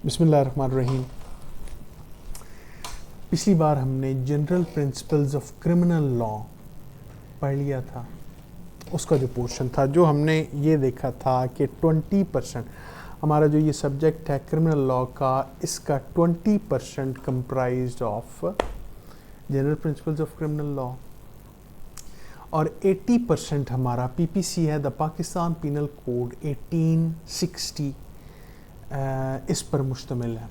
बिस्मिल्लाहिर्रहमानिर्रहीम। पिछली बार हमने general principles of criminal law पढ़ लिया था। उसका जो पोर्शन था, जो हमने ये देखा था कि 20% हमारा जो ये सब्जेक्ट है क्रिमिनल लॉ का, इसका 20% comprised of general principles of criminal law और 80% हमारा पीपीसी है, द पाकिस्तान पीनल कोड 1860, इस पर मुश्तमिल है।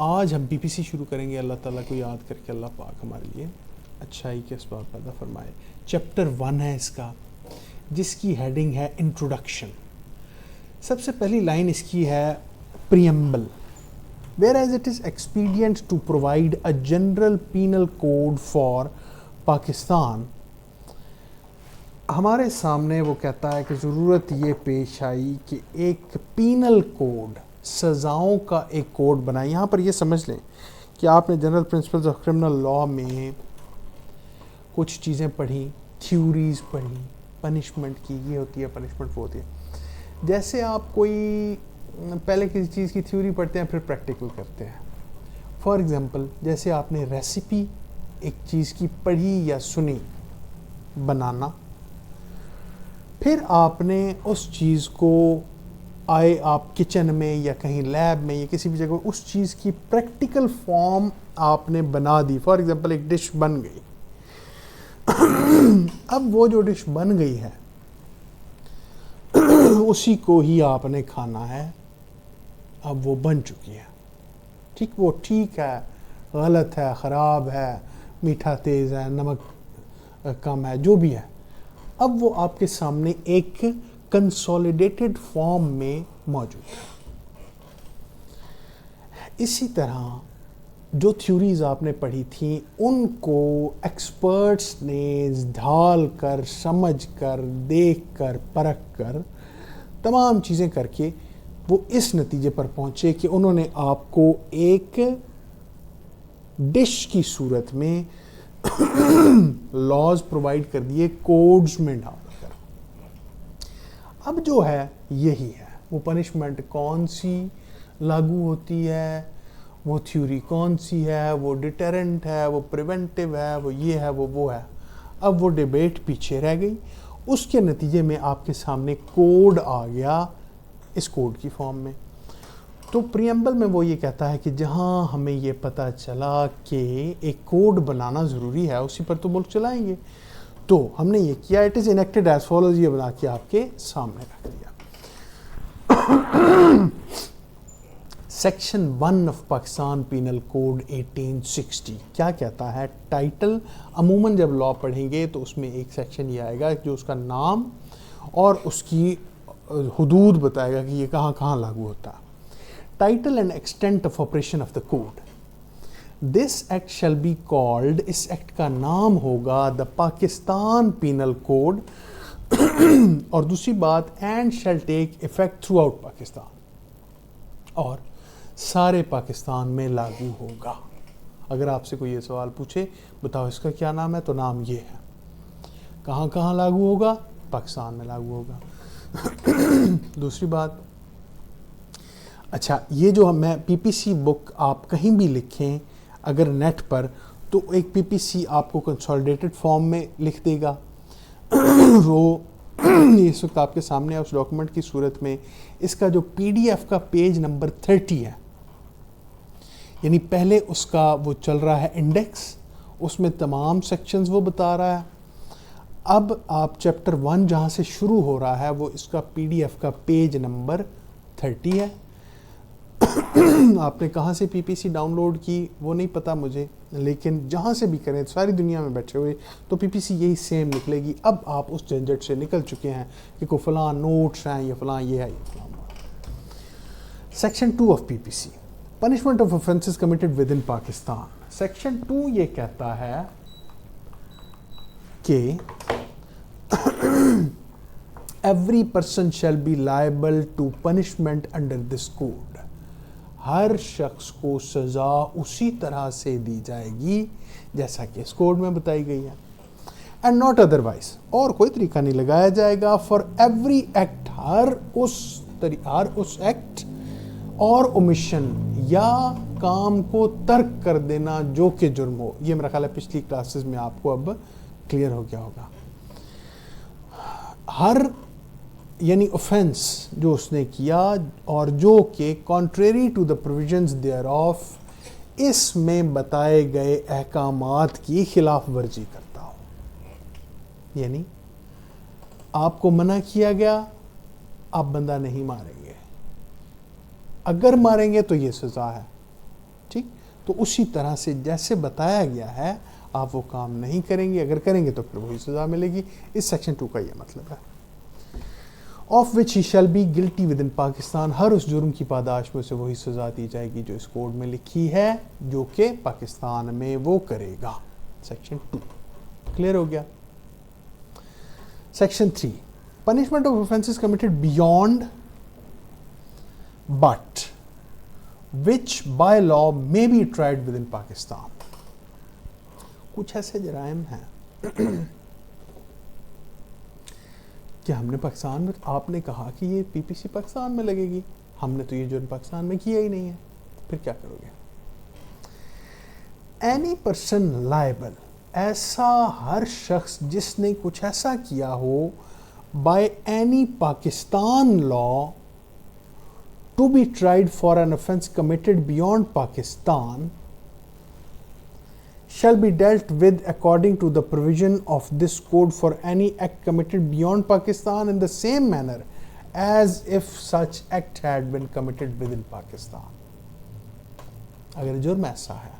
आज हम पीपीसी शुरू करेंगे। अल्लाह ताला को याद करके अल्लाह पाक हमारे लिए अच्छाई के असबाब पैदा फरमाए। चैप्टर 1 है इसका, जिसकी हेडिंग है इंट्रोडक्शन। सबसे पहली लाइन इसकी है preamble. Whereas it is expedient to provide a general penal code for Pakistan, हमारे सामने वो कहता है कि ज़रूरत ये पेश आई कि एक पीनल कोड, सज़ाओं का एक कोड बनाए। यहाँ पर ये समझ लें कि आपने general principles of criminal law में कुछ चीज़ें पढ़ी, थ्योरीज़ पढ़ी, पनिशमेंट की, ये होती है पनिशमेंट, वो होती है। जैसे आप कोई पहले किसी चीज़ की थ्योरी पढ़ते हैं, फिर प्रैक्टिकल करते हैं। फॉर एग्ज़ाम्पल, जैसे आपने रेसिपी एक चीज़ की पढ़ी या सुनी बनाना, फिर आपने उस चीज़ को आए आप किचन में या कहीं लैब में या किसी भी जगह उस चीज़ की प्रैक्टिकल फॉर्म आपने बना दी। फॉर एग्ज़ाम्पल, एक डिश बन गई। अब वो जो डिश बन गई है उसी को ही आपने खाना है। अब वो बन चुकी है, ठीक, वो ठीक है, गलत है, ख़राब है, मीठा तेज़ है, नमक कम है, जो भी है, अब वो आपके सामने एक कंसोलिडेटेड फॉर्म में मौजूद है। इसी तरह जो थ्योरीज आपने पढ़ी थी, उनको एक्सपर्ट्स ने ढाल कर, समझ कर, देख कर, परख कर, तमाम चीज़ें करके वो इस नतीजे पर पहुँचे कि उन्होंने आपको एक डिश की सूरत में लॉज प्रोवाइड कर दिए, कोड्स में डालकर। अब जो है यही है, वो पनिशमेंट कौन सी लागू होती है, वो थ्योरी कौन सी है, वो डिटेरेंट है, वो प्रिवेंटिव है, वो ये है, वो है। अब वो डिबेट पीछे रह गई। उसके नतीजे में आपके सामने कोड आ गया, इस कोड की फॉर्म में। तो प्रीएम्बल में वो ये कहता है कि जहाँ हमें ये पता चला कि एक कोड बनाना ज़रूरी है, उसी पर तो मुल्क चलाएंगे। तो हमने ये किया, it is enacted as follows, ये बना के आपके सामने रख दिया। Section 1 of Pakistan penal code 1860 क्या कहता है? टाइटल, अमूमन जब लॉ पढ़ेंगे तो उसमें एक सेक्शन ये आएगा जो उसका नाम और उसकी हुदूद बताएगा कि ये कहाँ कहाँ लागू होता है। Title and extent of operation of the code. This act shall be called, इस एक्ट का नाम होगा द पाकिस्तान पीनल कोड। और दूसरी बात, and shall take effect throughout Pakistan, और सारे पाकिस्तान में लागू होगा। अगर आपसे कोई ये सवाल पूछे, बताओ इसका क्या नाम है, तो नाम ये है। कहाँ कहाँ लागू होगा? पाकिस्तान में लागू होगा। दूसरी बात, अच्छा, ये जो मैं पीपीसी बुक आप कहीं भी लिखें अगर नेट पर, तो एक पीपीसी आपको कंसोलिडेटेड फॉर्म में लिख देगा। वो इस वक्त आपके सामने है उस डॉक्यूमेंट की सूरत में। इसका जो पीडीएफ का पेज नंबर 30 है, यानी पहले उसका वो चल रहा है इंडेक्स, उसमें तमाम सेक्शंस वो बता रहा है। अब आप चैप्टर 1 जहाँ से शुरू हो रहा है, वो इसका पीडीएफ का पेज नंबर 30 है। आपने कहाँ से पीपीसी डाउनलोड की वो नहीं पता मुझे, लेकिन जहाँ से भी करें, सारी दुनिया में बैठे हुए, तो पीपीसी यही सेम निकलेगी। अब आप उस झंझट से निकल चुके हैं कि कोई फलां नोट्स हैं, ये फलां ये है, ये फलां। Section 2 of PPC, punishment of offences committed within Pakistan. Section 2 ये कहता है कि every person shall be liable to punishment under this code. हर शख्स को सज़ा उसी तरह से दी जाएगी जैसा कि इस कोड में बताई गई है, एंड नॉट अदरवाइज, और कोई तरीका नहीं लगाया जाएगा। फॉर एवरी एक्ट, हर उस एक्ट और ओमिशन या काम को तर्क कर देना जो कि जुर्म हो। ये मेरा ख्याल है पिछली क्लासेस में आपको अब क्लियर हो गया होगा। हर यानी ऑफेंस जो उसने किया और जो कि contrary to the provisions thereof, इसमें बताए गए अहकामात की खिलाफ वर्जी करता हो। यानी आपको मना किया गया, आप बंदा नहीं मारेंगे, अगर मारेंगे तो ये सज़ा है, ठीक। तो उसी तरह से जैसे बताया गया है आप वो काम नहीं करेंगे, अगर करेंगे तो फिर वही सज़ा मिलेगी। इस सेक्शन 2 का ये मतलब है। Of which he shall be guilty within Pakistan, हर उस जुर्म की पादाश में उसे वही सज़ा दी जाएगी जो इस कोड में लिखी है, जो कि पाकिस्तान में वो करेगा। सेक्शन 2 क्लियर हो गया। Section 3, punishment of offences committed beyond but which by law may be tried with in Pakistan. कुछ ऐसे जराइम हैं कि हमने पाकिस्तान में, आपने कहा कि ये पीपीसी पाकिस्तान में लगेगी, हमने तो ये जुर्म पाकिस्तान में किया ही नहीं है, फिर क्या करोगे? एनी पर्सन लायबल, ऐसा हर शख्स जिसने कुछ ऐसा किया हो by any Pakistan law to be tried for an offence committed beyond Pakistan shall be dealt with according to the provision of this code for any act committed beyond Pakistan in the same manner as if such act had been committed within Pakistan। अगर जुर्म ऐसा है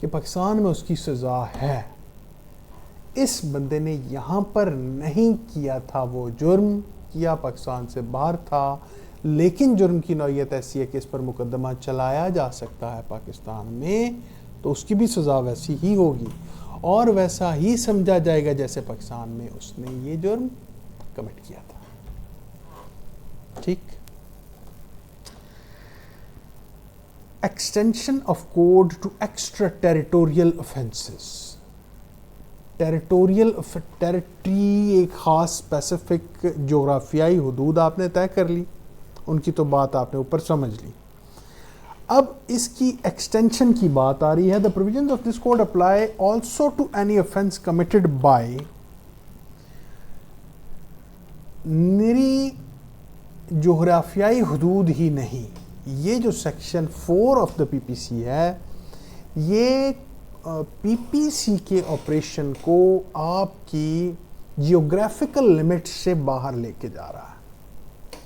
कि पाकिस्तान में उसकी सज़ा है, इस बंदे ने यहाँ पर नहीं किया था, वो जुर्म किया पाकिस्तान से बाहर था, लेकिन जुर्म की नौइयत ऐसी है कि इस पर मुकदमा चलाया जा सकता है पाकिस्तान में, तो उसकी भी सज़ा वैसी ही होगी और वैसा ही समझा जाएगा जैसे पाकिस्तान में उसने ये जुर्म कमिट किया था, ठीक। Extension of code to extra territorial offences. Territory एक ख़ास स्पेसिफिक जोग्राफियाई हुदूद आपने तय कर ली, उनकी तो बात आपने ऊपर समझ ली। अब इसकी एक्सटेंशन की बात आ रही है। The provisions of this code apply also to any offence committed by, निरी जोग्राफियाई हुदूद ही नहीं, ये जो सेक्शन 4 ऑफ द पीपीसी है, ये पीपीसी के ऑपरेशन को आपकी जियोग्राफिकल लिमिट से बाहर लेके जा रहा है।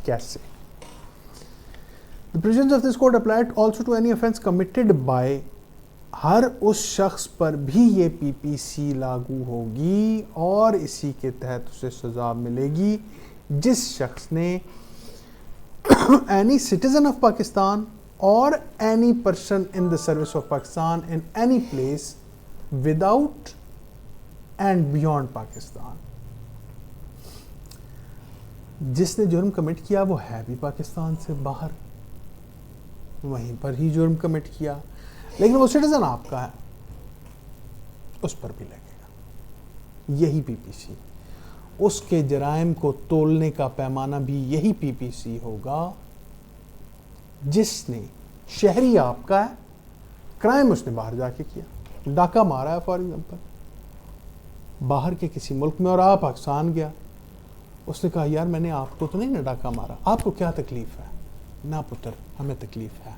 कैसे? The provisions of this code apply also to any offence committed by, हर उस शख्स पर भी ये पीपीसी लागू होगी और इसी के तहत उसे सज़ा मिलेगी जिस शख्स ने any citizen of Pakistan or any person in the service of Pakistan in any place without and beyond Pakistan, जिसने जुर्म कमिट किया वो है भी पाकिस्तान से बाहर, वहीं पर ही जुर्म कमिट किया, लेकिन वो सिटीजन आपका है, उस पर भी लगेगा यही पीपीसी। उसके जराइम को तोलने का पैमाना भी यही पीपीसी होगा। जिसने, शहरी आपका है, क्राइम उसने बाहर जाके किया, डाका मारा है फॉर एग्जांपल बाहर के किसी मुल्क में, और आप पाकिस्तान गया, उसने कहा यार मैंने आपको तो नहीं ना डाका मारा, आपको क्या तकलीफ है? ना पुत्र, हमें तकलीफ है।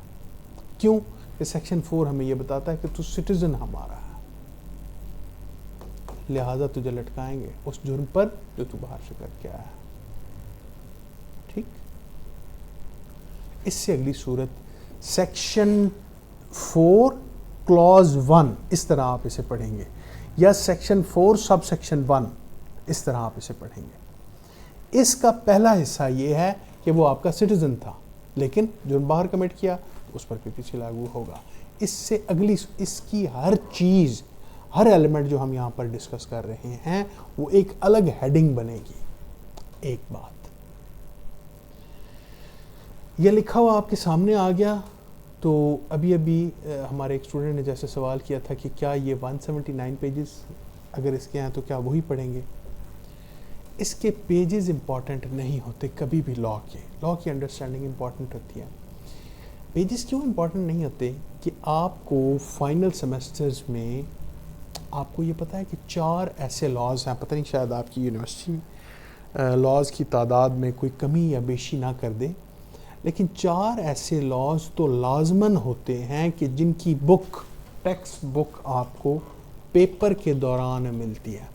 क्यों? कि सेक्शन 4 हमें यह बताता है कि तू सिटीजन हमारा है, लिहाजा तुझे लटकाएंगे उस जुर्म पर जो तू बाहर से करके आया है, ठीक। इससे अगली सूरत सेक्शन 4 क्लॉज 1, इस तरह आप इसे पढ़ेंगे, या सेक्शन 4 सब सेक्शन 1, इस तरह आप इसे पढ़ेंगे। इसका पहला हिस्सा ये है कि वो आपका सिटीजन था, लेकिन जुर्म बाहर कमिट किया, उस पर पीपीसी लागू होगा। इससे अगली, इसकी हर चीज़, हर एलिमेंट जो हम यहाँ पर डिस्कस कर रहे हैं वो एक अलग हेडिंग बनेगी। एक बात यह लिखा हुआ आपके सामने आ गया, तो अभी हमारे एक स्टूडेंट ने जैसे सवाल किया था कि क्या ये 179 पेजेस अगर इसके हैं तो क्या वही पढ़ेंगे। इसके पेजेस इंपॉर्टेंट नहीं होते कभी भी। लॉ की अंडरस्टैंडिंग इंपॉर्टेंट होती है। पेजेस क्यों इंपॉर्टेंट नहीं होते कि आपको फाइनल सेमेस्टर्स में, आपको ये पता है कि 4 ऐसे लॉज हैं, पता नहीं शायद आपकी यूनिवर्सिटी लॉज की तादाद में कोई कमी या बेशी ना कर दे, लेकिन 4 ऐसे लॉज तो लाजमन होते हैं कि जिनकी बुक, टेक्स्ट बुक आपको पेपर के दौरान मिलती है।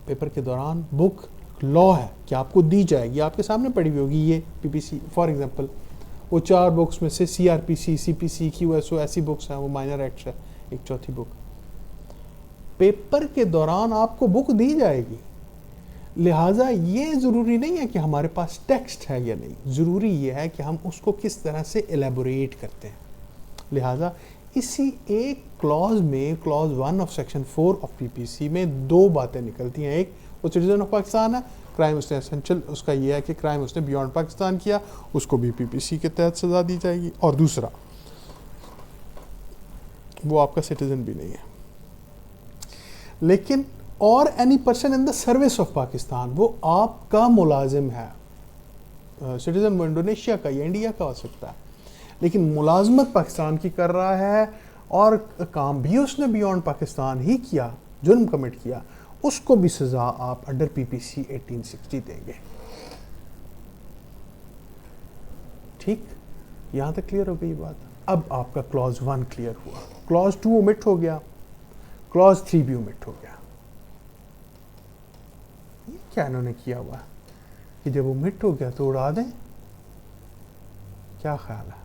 पेपर के दौरान बुक लॉ है कि आपको दी जाएगी, आपके सामने पड़ी हुई होगी ये पीपीसी फॉर एग्जांपल। वो 4 बुक्स में से सीआरपीसी, सीपीसी, क्यूएसओ ऐसी बुक्स हैं, वो माइनर एक्ट्स है, एक चौथी बुक। पेपर के दौरान आपको बुक दी जाएगी, लिहाजा ये ज़रूरी नहीं है कि हमारे पास टेक्स्ट है या नहीं, ज़रूरी ये है कि हम उसको किस तरह से एलेबोरेट करते हैं। लिहाजा इसी एक क्लॉज में, clause 1 of section 4 of PPC में 2 बातें निकलती हैं। एक, वो सिटीजन ऑफ पाकिस्तान है, क्राइम उसने एसेंशियल, उसका ये है कि क्राइम उसने बियॉन्ड पाकिस्तान किया, उसको भी पीपीसी के तहत सज़ा दी जाएगी। और दूसरा, वो आपका सिटीजन भी नहीं है, लेकिन और any person in the service of Pakistan, वो आपका मुलाजिम है। सिटीजन वो इंडोनेशिया का या इंडिया का हो सकता है, लेकिन मुलाजमत पाकिस्तान की कर रहा है और काम भी उसने बियॉन्ड पाकिस्तान ही किया, जुर्म कमिट किया, उसको भी सज़ा आप अंडर पीपीसी 1860 देंगे। ठीक, यहाँ तक क्लियर हो गई बात। अब आपका क्लॉज 1 क्लियर हुआ, क्लॉज 2 ओमिट हो गया, क्लॉज 3 भी ओमिट हो गया। ये क्या इन्होंने किया हुआ कि जब ओमिट हो गया तो उड़ा दें? क्या ख्याल है?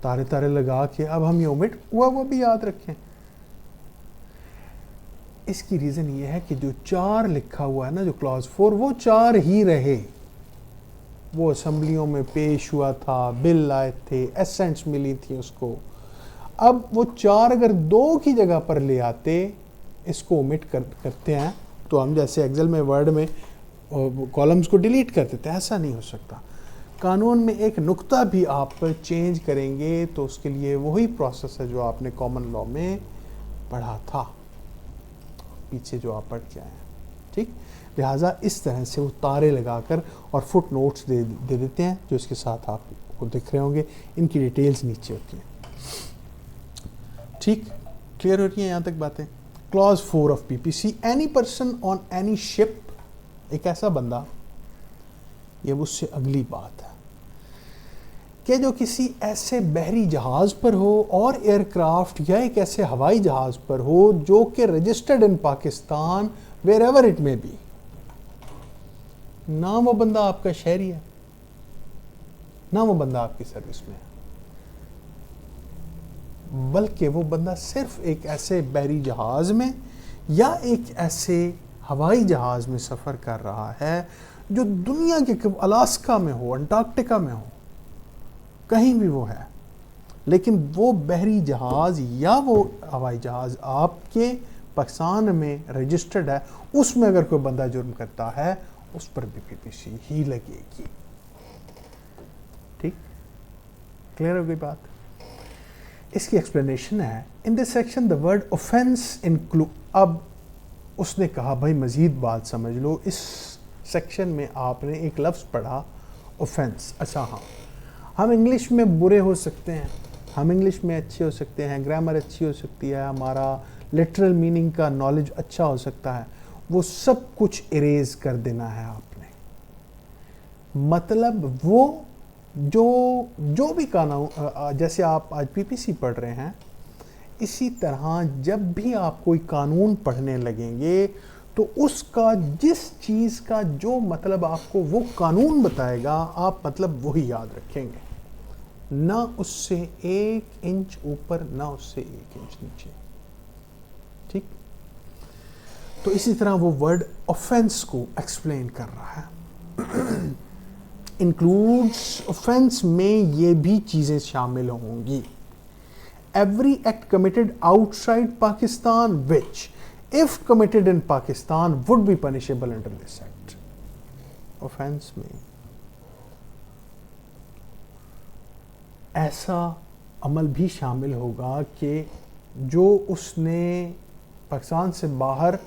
तारे तारे लगा के अब हम ये ओमिट हुआ वो भी याद रखें। इसकी रीज़न ये है कि जो 4 लिखा हुआ है ना, जो क्लॉज 4, वो 4 ही रहे। वो असेंबलियों में पेश हुआ था, बिल आए थे, एसेंट्स मिली थी उसको। अब वो 4 अगर 2 की जगह पर ले आते, इसको ओमिट करते हैं, तो हम जैसे एक्सेल में, वर्ड में कॉलम्स को डिलीट कर देते हैं, ऐसा नहीं हो सकता। कानून में एक नुक्ता भी आप चेंज करेंगे तो उसके लिए वही प्रोसेस है जो आपने कॉमन लॉ में पढ़ा था, पीछे जो आप पढ़ के आए हैं। ठीक, लिहाजा इस तरह से वो तारे लगाकर और फुट नोट्स दे देते हैं, जो इसके साथ आपको दिख रहे होंगे। इनकी डिटेल्स नीचे होती हैं। ठीक, क्लियर हो रही है यहाँ तक बातें? Clause 4 of PPC, any person on any ship, एक ऐसा बंदा, ये उससे अगली बात है कि जो किसी ऐसे बहरी जहाज पर हो और एयरक्राफ्ट या एक ऐसे हवाई जहाज पर हो जो कि registered in Pakistan wherever it may be. ना वो बंदा आपका शहरी है, ना वो बंदा आपकी सर्विस में है, बल्कि वो बंदा सिर्फ एक ऐसे बहरी जहाज में या एक ऐसे हवाई जहाज में सफ़र कर रहा है जो दुनिया के अलास्का में हो, अंटार्कटिका में हो, कहीं भी वो है, लेकिन वो बहरी जहाज या वो हवाई जहाज आपके पाकिस्तान में रजिस्टर्ड है, उसमें अगर कोई बंदा जुर्म करता है उस पर भी पीपीसी ही लगेगी। ठीक, क्लियर हो गई बात? इसकी एक्सप्लेनेशन है in this section the word offence include. अब उसने कहा भाई मजीद बात समझ लो, इस सेक्शन में आपने एक लफ्ज़ पढ़ा ऑफेंस। अच्छा हाँ, हम इंग्लिश में बुरे हो सकते हैं, हम इंग्लिश में अच्छे हो सकते हैं, ग्रामर अच्छी हो सकती है, हमारा लिटरल मीनिंग का नॉलेज अच्छा हो सकता है, वो सब कुछ इरेज कर देना है आपने। मतलब वो जो भी कानून, जैसे आप आज पीपीसी पढ़ रहे हैं, इसी तरह जब भी आप कोई कानून पढ़ने लगेंगे तो उसका जिस चीज़ का जो मतलब आपको वो कानून बताएगा, आप मतलब वही याद रखेंगे, ना उससे 1 इंच ऊपर, ना उससे 1 इंच नीचे। ठीक, तो इसी तरह वो वर्ड ऑफेंस को एक्सप्लेन कर रहा है। इंक्लूड्स, ऑफेंस में ये भी चीज़ें शामिल होंगी। Every act committed outside Pakistan which if committed in Pakistan would be punishable under this act। Offence में ऐसा अमल भी शामिल होगा कि जो उसने पाकिस्तान से बाहर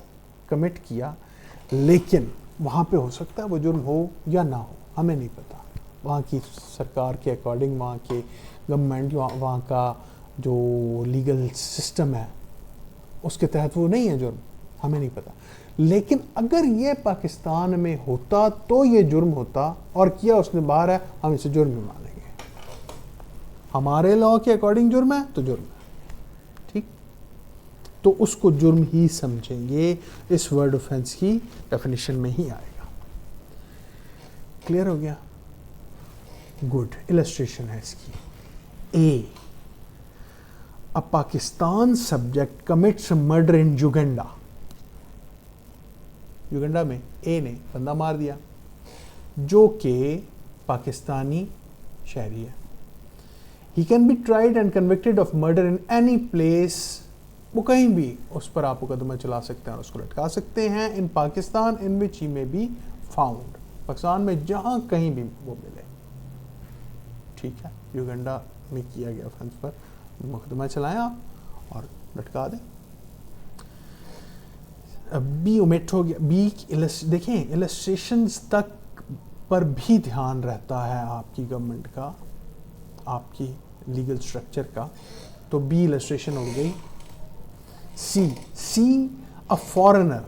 कमिट किया, लेकिन वहाँ पे हो सकता है वो जुर्म हो या ना हो, हमें नहीं पता। वहाँ की सरकार के अकॉर्डिंग, वहाँ के गवर्नमेंट, वहाँ का जो लीगल सिस्टम है उसके तहत वो नहीं है जुर्म, हमें नहीं पता। लेकिन अगर ये पाकिस्तान में होता तो ये जुर्म होता, और किया उसने बाहर है, हम इसे जुर्म ही मानेंगे। हमारे लॉ के अकॉर्डिंग जुर्म है तो जुर्म है, ठीक, तो उसको जुर्म ही समझेंगे, इस वर्ड ऑफेंस की डेफिनेशन में ही आएगा। क्लियर हो गया? गुड। इलस्ट्रेशन है इसकी। ए, अ पाकिस्तान सब्जेक्ट कमिट्स मर्डर इन युगंडा। युगंडा में ए ने बंदा मार दिया जो कि पाकिस्तानी शहरी है। He can be tried and convicted of murder in any place। वो कहीं भी उस पर आप मुकदमा चला सकते हैं और उसको लटका सकते हैं। इन पाकिस्तान इन विच ही में बी फाउंड, पाकिस्तान में जहां कहीं भी वो मिले, ठीक है। युगंडा में किया गया ऑफेंस पर मुकदमा चलाएं आप और लटका दें। बी ओमिट हो गया। बी देखें, इलस्ट्रेशंस तक पर भी ध्यान रहता है आपकी गवर्नमेंट का, आपकी लीगल स्ट्रक्चर का, तो बी इलस्ट्रेशन हो गई। C, a foreigner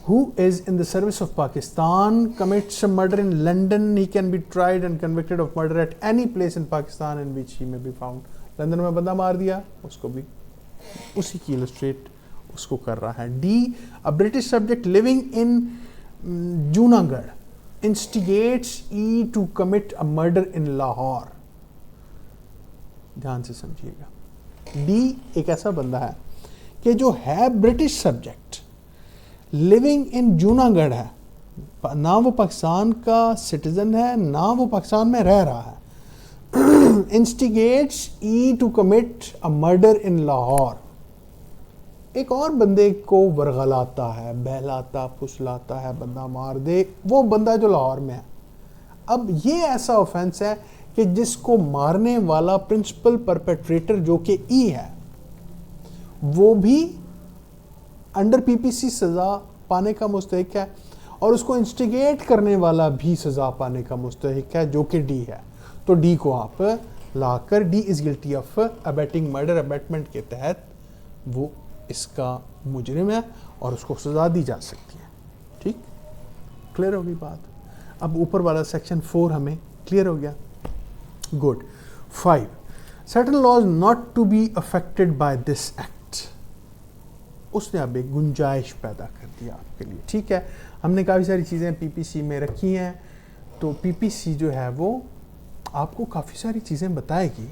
who is in the service of Pakistan commits a murder in London, he can be tried and convicted of murder at any place in Pakistan in which he may be found। London में बंदा मार दिया, उसको भी उसी की illustrate उसको कर रहा है। D, a British subject living in Junagadh instigates E to commit a murder in Lahore. ध्यान से समझिएगा। डी एक ऐसा बंदा है कि जो है British subject, living in Junagadh है, ना वो पाकिस्तान का सिटीजन है ना वो पाकिस्तान में रह रहा है। Instigates E to commit a murder in Lahore, एक और बंदे को वर्गलाता है, बहलाता फुसलाता है, बंदा मार दे, वो बंदा जो लाहौर में है। अब ये ऐसा ऑफेंस है कि जिसको मारने वाला प्रिंसिपल परपेट्रेटर जो कि ई है, वो भी अंडर पीपीसी सजा पाने का मुस्तहिक है, और उसको इंस्टिगेट करने वाला भी सजा पाने का मुस्तहिक है जो कि डी है। तो डी को आप लाकर, D is guilty of abetting murder, abetment के तहत वो इसका मुजरिम है और उसको सजा दी जा सकती है। ठीक, क्लियर होगी बात? अब ऊपर वाला सेक्शन 4 हमें क्लियर हो गया। Good. 5, certain laws not to be affected by this act. उसने अब एक गुंजाइश पैदा कर दिया आपके लिए। ठीक है, हमने काफ़ी सारी चीज़ें पीपीसी में रखी हैं, तो पीपीसी जो है वो आपको काफ़ी सारी चीज़ें बताएगी।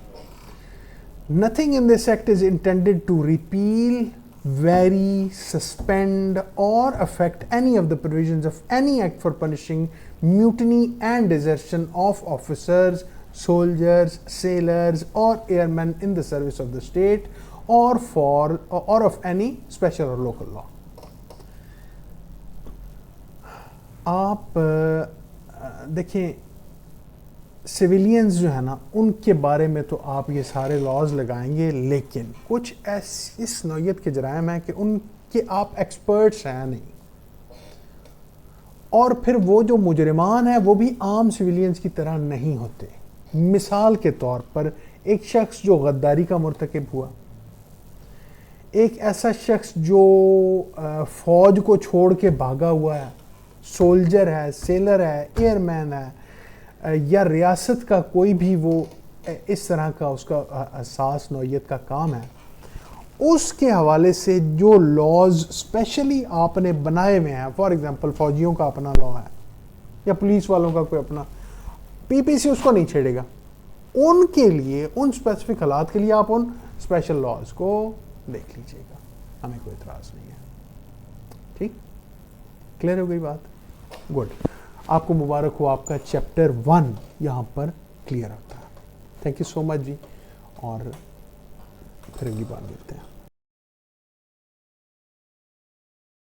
Nothing in this act is intended to repeal, vary, suspend or affect any of the provisions of any act for punishing mutiny and desertion of officers, soldiers, sailors or airmen in the service of the state or of any special or local law। आप देखें, civilians जो है ना, उनके बारे में तो आप ये सारे लॉज लगाएंगे, लेकिन कुछ ऐसी इस नौयत के जराइम हैं कि उनके आप एक्सपर्ट्स हैं नहीं, और फिर वो जो मुजरिमान हैं वो भी आम सिविलियंस की तरह नहीं होते। मिसाल के तौर पर एक शख्स जो गद्दारी का मुर्तकिब हुआ, एक ऐसा शख्स जो फौज को छोड़ के भागा हुआ है, सोल्जर है, सेलर है, एयरमैन है, या रियासत का कोई भी वो इस तरह का उसका असास नौयत का काम है, उसके हवाले से जो लॉज स्पेशली आपने बनाए हुए हैं, फॉर एग्जांपल फौजियों का अपना लॉ है या पुलिस वालों का कोई अपना, पीपीसी उसको नहीं छेड़ेगा। उनके लिए, उन स्पेसिफिक हालात के लिए आप उन स्पेशल लॉज को देख लीजिएगा, हमें कोई इतराज़ नहीं है। ठीक, क्लियर हो गई बात? गुड। आपको मुबारक हो, आपका चैप्टर 1 यहाँ पर क्लियर होता है। थैंक यू सो मच जी, और फिर अगली बार मिलते हैं।